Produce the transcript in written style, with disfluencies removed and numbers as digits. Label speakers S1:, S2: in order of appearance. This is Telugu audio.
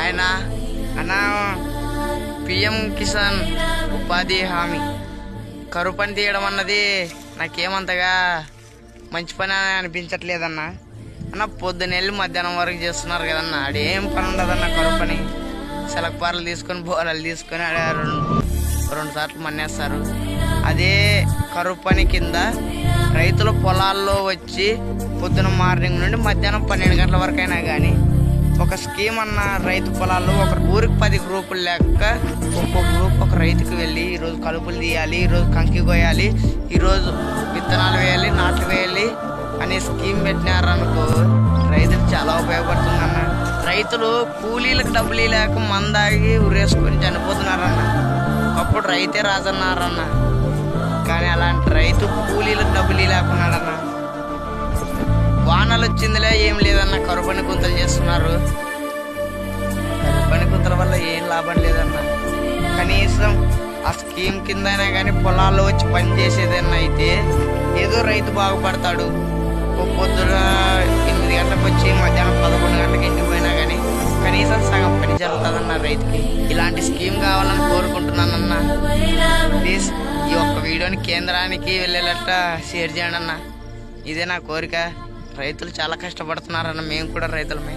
S1: ఆయన అన్న పిఎం కిసాన్ ఉపాధి హామీ కరువు పని తీయడం అన్నది నాకేమంతగా మంచి పని అని అనిపించట్లేదన్న. అన్న పొద్దునెళ్ళి మధ్యాహ్నం వరకు చేస్తున్నారు కదన్న, ఆడేం పని ఉండదన్న. కరువు పని సెలక్పార్లు తీసుకొని బోరాలు తీసుకొని రెండు సార్లు మన్నేస్తారు. అదే కరువు పని కింద రైతుల పొలాల్లో వచ్చి పొద్దున మార్నింగ్ నుండి మధ్యాహ్నం 12 గంటల వరకు అయినా కానీ ఒక స్కీమ్ అన్న రైతు పొలాల్లో ఒక ఊరికి 10 గ్రూపులు లెక్క ఒక్కొక్క గ్రూప్ ఒక రైతుకి వెళ్ళి ఈరోజు కలుపులు తీయాలి, ఈరోజు కంకి కోయాలి, ఈరోజు విత్తనాలు వేయాలి, నాట్లు వేయాలి అనే స్కీమ్ పెట్టినారనుకో రైతులు చాలా ఉపయోగపడుతుందన్న. రైతులు కూలీలకు డబ్బులు లేక మందాగి ఉరేసుకొని చనిపోతున్నారన్న. ఒకప్పుడు రైతే రాజన్నారన్న, కానీ అలాంటి రైతు కూలీలకు డబ్బులు లేకున్నాడన్న. వానలు వచ్చిందిలే ఏం లేదన్న, కరువు పని గుంతలు చేస్తున్నారు. కరువు పని గుంతల వల్ల ఏం లాభం లేదన్న. కనీసం ఆ స్కీమ్ కింద అయినా కానీ పొలాల్లో వచ్చి పని చేసేదన్నా అయితే ఏదో రైతు బాగుపడతాడు. పొద్దున 8 గంటలకు వచ్చి మధ్యాహ్నం 11 గంటలకు ఇంటికి పోయినా కానీ కనీసం సగం పని జరుగుతుందన్న రైతుకి. ఇలాంటి స్కీమ్ కావాలని కోరుకుంటున్నానన్న. ప్లీజ్ ఈ ఒక్క వీడియోని కేంద్రానికి వెళ్ళేటట్ట షేర్ చేయండి అన్న. ఇదే నా కోరిక. రైతులు చాలా కష్టపడుతున్నారన్న, మేము కూడా రైతులమే.